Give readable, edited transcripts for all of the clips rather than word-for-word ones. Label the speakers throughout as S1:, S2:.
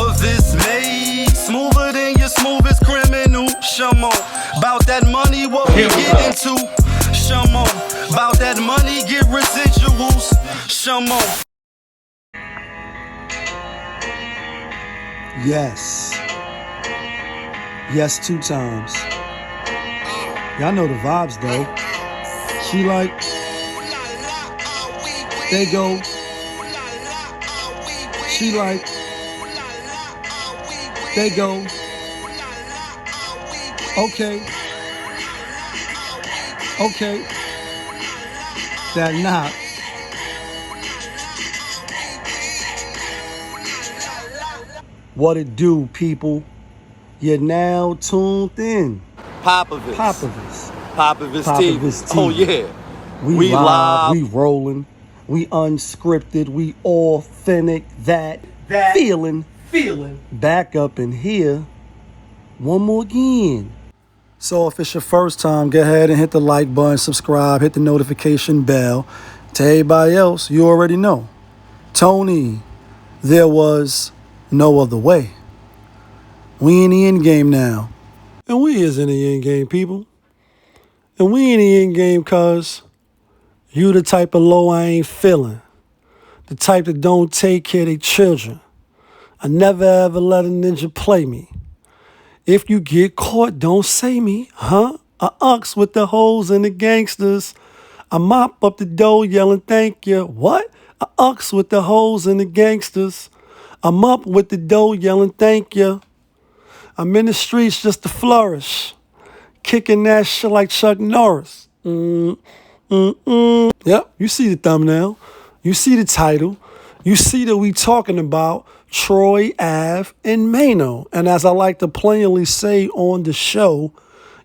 S1: of is made smoother than your smoothest criminal. Shamo, about that money, what we get into. Shamo, about that money, get residuals. Shamo.
S2: Yes. Yes, 2 times. Y'all know the vibes though. She like, they go. She like, they go. Okay. Okay. That knock. What it do, people? You're now tuned in.
S3: Popovitz.
S2: Popovitz
S3: TV.
S2: TV.
S3: Oh yeah.
S2: We live, we rolling, we unscripted, we authentic, that feeling. Back up in here. One more again. So if it's your first time, go ahead and hit the like button, subscribe, hit the notification bell. To everybody else, you already know. Tony, there was no other way. We in the end game now. And we is in the end game, people. And we in the end game cause you the type of low I ain't feeling. The type that don't take care of their children. I never ever let a ninja play me. If you get caught, don't say me, huh? I ux with the hoes and the gangsters. I mop up the dough yelling thank you. What? I ux with the hoes and the gangsters. I'm up with the dough yelling thank you. I'm in the streets just to flourish. Kicking that shit like Chuck Norris. Yep, you see the thumbnail. You see the title. You see that we talking about Troy Ave and Mano. And as I like to plainly say on the show,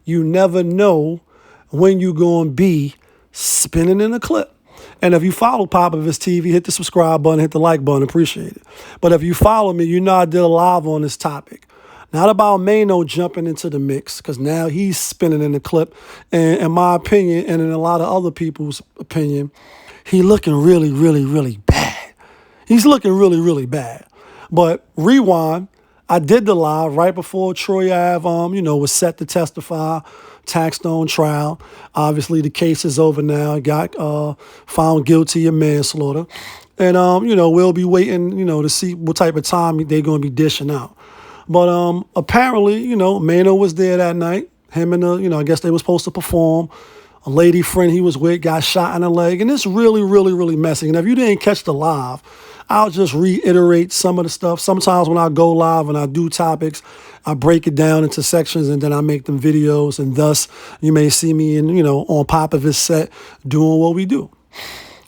S2: you never know when you're going to be spinning in a clip. And if you follow Popovitz TV, hit the subscribe button, hit the like button, appreciate it. But if you follow me, you know I did a live on this topic. Not about Mano jumping into the mix, because now he's spinning in the clip. And in my opinion, and in a lot of other people's opinion, he looking really, really, really bad. He's looking really, really bad. But rewind, I did the live right before Troy Ave, was set to testify, Taxstone trial. Obviously, the case is over now. He got found guilty of manslaughter. And, we'll be waiting, to see what type of time they're going to be dishing out. But apparently, Mano was there that night. Him and, I guess they were supposed to perform. A lady friend he was with got shot in the leg. And it's really, really, really messy. And if you didn't catch the live, I'll just reiterate some of the stuff. Sometimes when I go live and I do topics, I break it down into sections and then I make them videos. And thus, you may see me in, on Popovitz set doing what we do.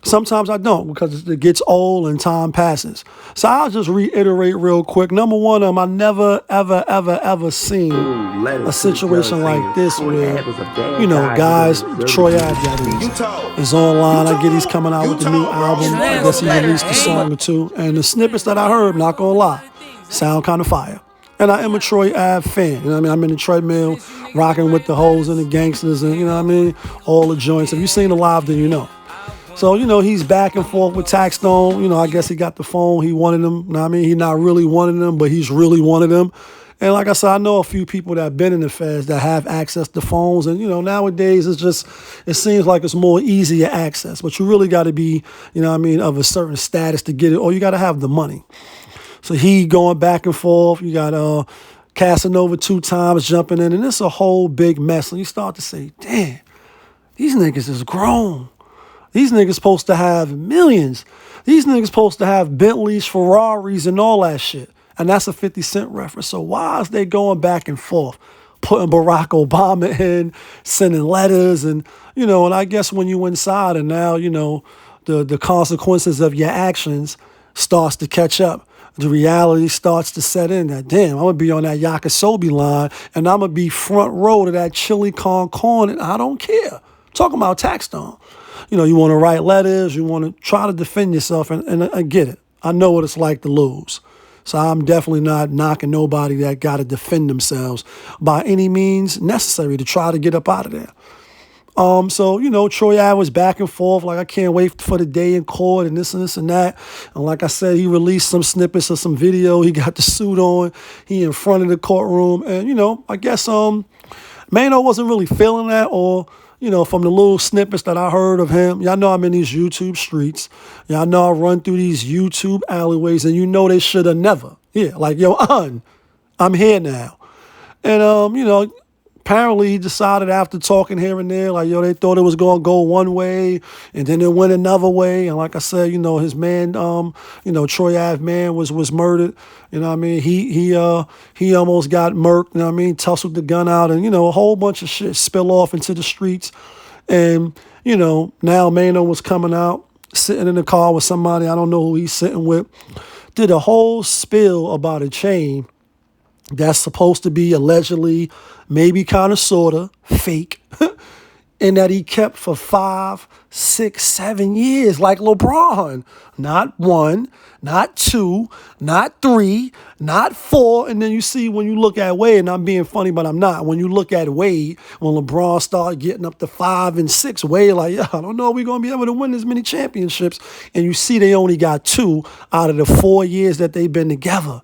S2: Sometimes I don't because it gets old and time passes. So I'll just reiterate real quick. Number one, I never, ever, ever, ever seen a situation like this where, guys, Troy Ave is online. I get he's coming out with the new album. I guess he released a song or two. And the snippets that I heard, not gonna lie, sound kind of fire. And I am a Troy Ave fan. I'm in the treadmill, rocking with the hoes and the gangsters and, all the joints. If you've seen the live, then you know. So, he's back and forth with Taxstone. I guess he got the phone. He wanted them. He not really wanted them, but he's really wanted them. And like I said, I know a few people that have been in the feds that have access to phones. And, nowadays it seems like it's more easier access. But you really got to be, of a certain status to get it. Or you got to have the money. So he going back and forth. You got Casanova 2 times jumping in. And it's a whole big mess. And you start to say, damn, these niggas is grown. These niggas supposed to have millions. These niggas supposed to have Bentleys, Ferraris, and all that shit. And that's a 50 Cent reference. So why is they going back and forth, putting Barack Obama in, sending letters, and, and I guess when you inside and now, the consequences of your actions starts to catch up. The reality starts to set in that, damn, I'm going to be on that Yakisobe line, and I'm going to be front row to that chili con corn, and I don't care. I'm talking about Taxstone. You want to write letters, you want to try to defend yourself, and I get it. I know what it's like to lose. So I'm definitely not knocking nobody that got to defend themselves by any means necessary to try to get up out of there. So, Troy Ave was back and forth. Like, I can't wait for the day in court and this and this and that. And like I said, he released some snippets of some video. He got the suit on. He in front of the courtroom. And, I guess Mano wasn't really feeling that, or, from the little snippets that I heard of him. Y'all know I'm in these YouTube streets. Y'all know I run through these YouTube alleyways, and they should have never. Yeah, like, yo, I'm here now. And, apparently he decided after talking here and there, like, they thought it was going to go one way, and then it went another way. And like I said, his man, Troy Ave man was murdered. He almost got murked, tussled the gun out, and, a whole bunch of shit spill off into the streets. And, now Mano was coming out, sitting in the car with somebody, I don't know who he's sitting with, did a whole spill about a chain that's supposed to be allegedly, maybe kind of, sort of, fake, and that he kept for 5, 6, 7 years, like LeBron. Not 1, not 2, not 3, not 4. And then you see when you look at Wade, and I'm being funny, but I'm not. When you look at Wade, when LeBron started getting up to 5 and 6, Wade like, I don't know if we're going to be able to win as many championships. And you see they only got 2 out of the 4 years that they've been together.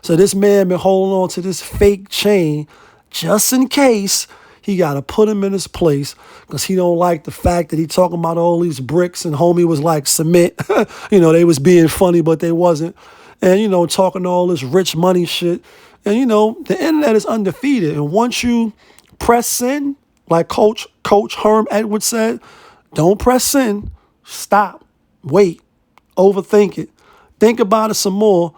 S2: So this man been holding on to this fake chain just in case he got to put him in his place, because he don't like the fact that he talking about all these bricks and homie was like cement. They was being funny, but they wasn't. And, talking all this rich money shit. And, the internet is undefeated. And once you press send, like Coach Herm Edwards said, don't press send. Stop. Wait. Overthink it. Think about it some more.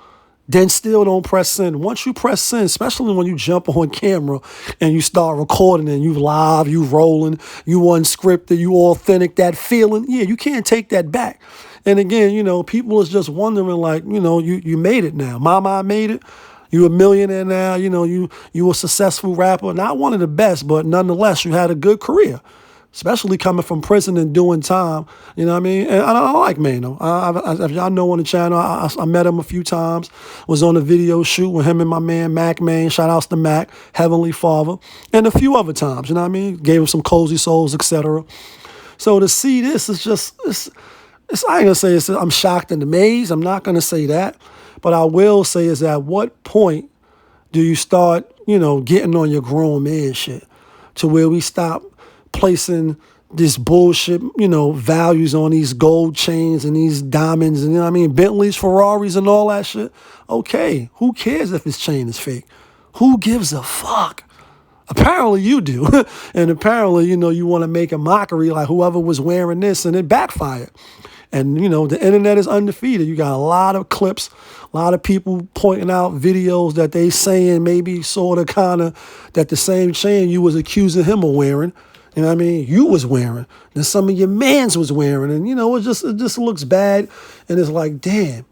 S2: Then still don't press send. Once you press send, especially when you jump on camera and you start recording and you live, you rolling, you unscripted, you authentic, that feeling, you can't take that back. And again, people is just wondering, like, you made it now. Mama made it. You a millionaire now. You a successful rapper. Not one of the best, but nonetheless, you had a good career. Especially coming from prison and doing time, you know what I mean? And I like Mano. If y'all know on the channel, I met him a few times, was on a video shoot with him and my man, Mac Man, shout outs to Mac, Heavenly Father, and a few other times, you know what I mean? Gave him some cozy souls, etc. So to see this is just, I ain't gonna say I'm shocked and amazed. I'm not gonna say that. But I will say is at what point do you start, getting on your grown man shit to where we stop placing this bullshit, values on these gold chains and these diamonds and, Bentleys, Ferraris and all that shit. Okay, who cares if his chain is fake? Who gives a fuck? Apparently you do. And apparently, you want to make a mockery like whoever was wearing this, and it backfired. And, the internet is undefeated. You got a lot of clips, a lot of people pointing out videos that they saying maybe sort of kind of that the same chain you was accusing him of wearing, you was wearing, then some of your mans was wearing. And, it just looks bad. And it's like, damn,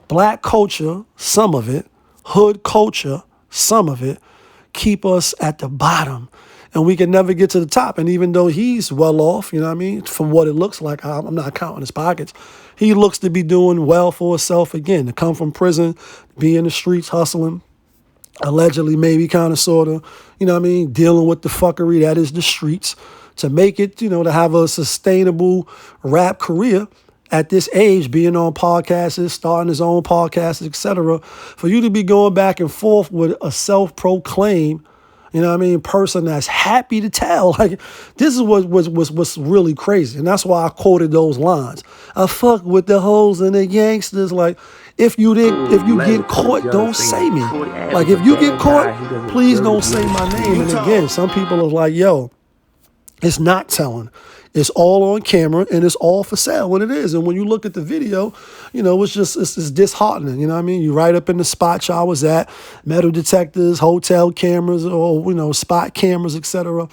S2: black culture, some of it, hood culture, some of it, keep us at the bottom. And we can never get to the top. And even though he's well off, from what it looks like, I'm not counting his pockets, he looks to be doing well for himself again, to come from prison, be in the streets hustling, allegedly maybe kind of sort of, dealing with the fuckery that is the streets, to make it, to have a sustainable rap career at this age, being on podcasts, starting his own podcasts, etc. For you to be going back and forth with a self-proclaimed, person that's happy to tell. Like, this is what's really crazy. And that's why I quoted those lines. I fuck with the hoes and the gangsters. Like, if you get caught, don't say me. Like, if you get caught, please don't say my name. And again, some people are like, yo, it's not telling. It's all on camera and it's all for sale when it is. And when you look at the video, it's disheartening. You right up in the spot y'all was at, metal detectors, hotel cameras, or, spot cameras, etc.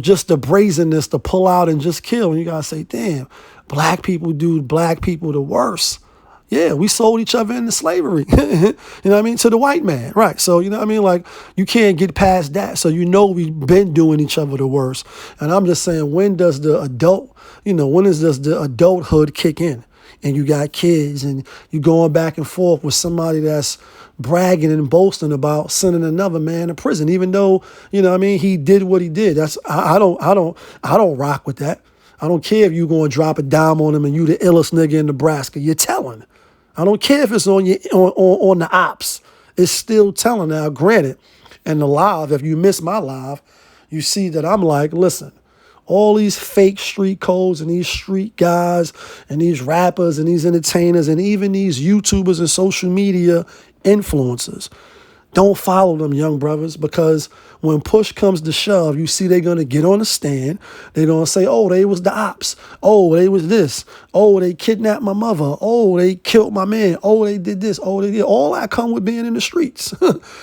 S2: Just the brazenness to pull out and just kill. And you got to say, damn, black people do black people the worst. Yeah, we sold each other into slavery, to the white man. Right. So, like, you can't get past that. So, we've been doing each other the worst. And I'm just saying, when does the adulthood kick in? and you got kids, and you going back and forth with somebody that's bragging and boasting about sending another man to prison, even though, you know what I mean, he did what he did. I don't rock with that. I don't care if you going to drop a dime on him and you the illest nigga in Nebraska. You're telling. I don't care if it's on the ops. It's still telling. Now, granted, and the live, if you miss my live, you see that I'm like, listen, all these fake street codes and these street guys and these rappers and these entertainers and even these YouTubers and social media influencers, don't follow them, young brothers, because when push comes to shove, you see they're going to get on the stand. They're going to say, oh, they was the ops. Oh, they was this. Oh, they kidnapped my mother. Oh, they killed my man. Oh, they did this. Oh, they did. All that come with being in the streets.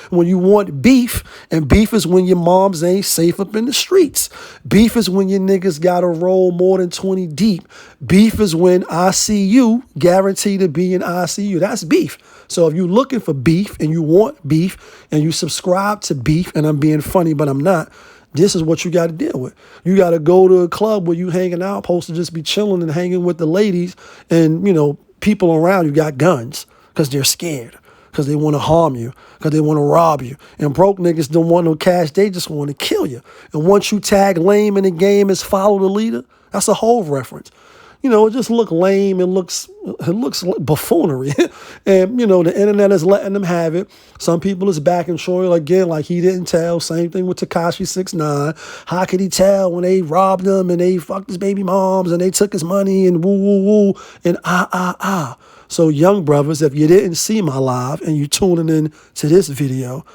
S2: When you want beef, and beef is when your moms ain't safe up in the streets. Beef is when your niggas got to roll more than 20 deep. Beef is when ICU guaranteed to be in ICU. That's beef. So if you're looking for beef and you want beef and you subscribe to beef, and I'm being funny, but I'm not, this is what you got to deal with. You got to go to a club where you hanging out, supposed to just be chilling and hanging with the ladies, and, you know, people around you got guns because they're scared, because they want to harm you, because they want to rob you. And broke niggas don't want no cash. They just want to kill you. And once you tag lame in the game as follow the leader, that's a whole reference. You know, it just look lame. It looks like buffoonery. And, you know, the internet is letting them have it. Some people is backing Troy again, like he didn't tell. Same thing with Tekashi 6ix9ine. How could he tell when they robbed him and they fucked his baby moms and they took his money and woo, woo, woo, and ah. So young brothers, if you didn't see my live and you tuning in to this video,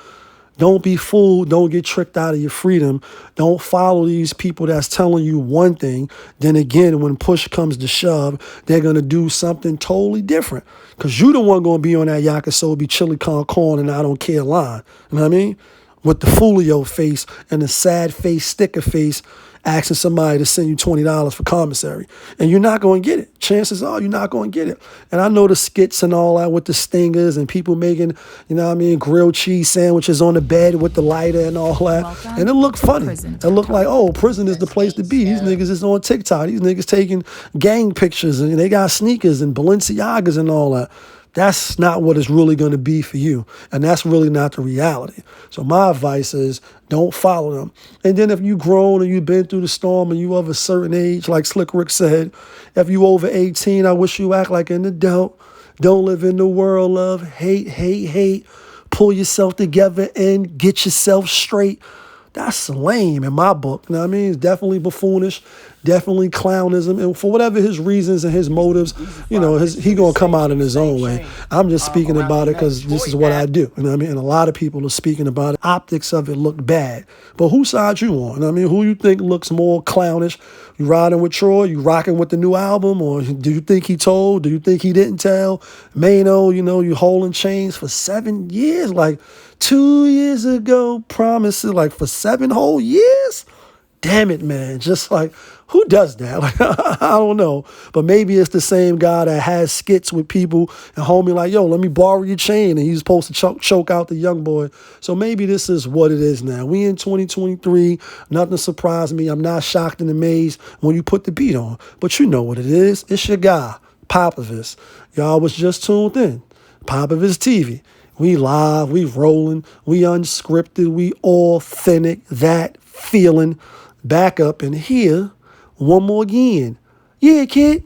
S2: don't be fooled. Don't get tricked out of your freedom. Don't follow these people that's telling you one thing. Then again, when push comes to shove, they're going to do something totally different. Because you the one going to be on that Yakisobi chili con corn and I don't care line. You know what I mean? With the Folio face and the sad face, sticker face, asking somebody to send you $20 for commissary. And you're not going to get it. Chances are you're not going to get it. And I know the skits and all that with the stingers and people making, you know what I mean, grilled cheese sandwiches on the bed with the lighter and all that. And it looked funny. It looked like, oh, prison is the place to be. These niggas is on TikTok. These niggas taking gang pictures and they got sneakers and Balenciagas and all that. That's not what it's really going to be for you. And that's really not the reality. So my advice is don't follow them. And then if you grown and you've been through the storm and you of a certain age, like Slick Rick said, if you over 18, I wish you act like an adult. Don't live in the world of hate. Pull yourself together and get yourself straight. That's lame in my book. You know what I mean? It's definitely buffoonish, definitely clownism. And for whatever his reasons and his motives, you know, he going to come out in his own way. I'm just speaking about it because this is what I do. You know what I mean? And a lot of people are speaking about it. Optics of it look bad. But whose side you on? You know what I mean? Who you think looks more clownish? You riding with Troy? You rocking with the new album? Or do you think he told? Do you think he didn't tell? Mano, you know, you holding chains for 7 years. Like 2 years ago, promises like for 7 whole years? Damn it, man. Just like, who does that? Like, I don't know. But maybe it's the same guy that has skits with people and homie like, yo, let me borrow your chain. And he's supposed to choke out the young boy. So maybe this is what it is now. We in 2023. Nothing surprised me. I'm not shocked and amazed when you put the beat on. But you know what it is. It's your guy, Popovich. Y'all was just tuned in. Popovich TV. We live, we rolling, we unscripted, we authentic, that feeling. Back up in here one more again. Yeah, kid.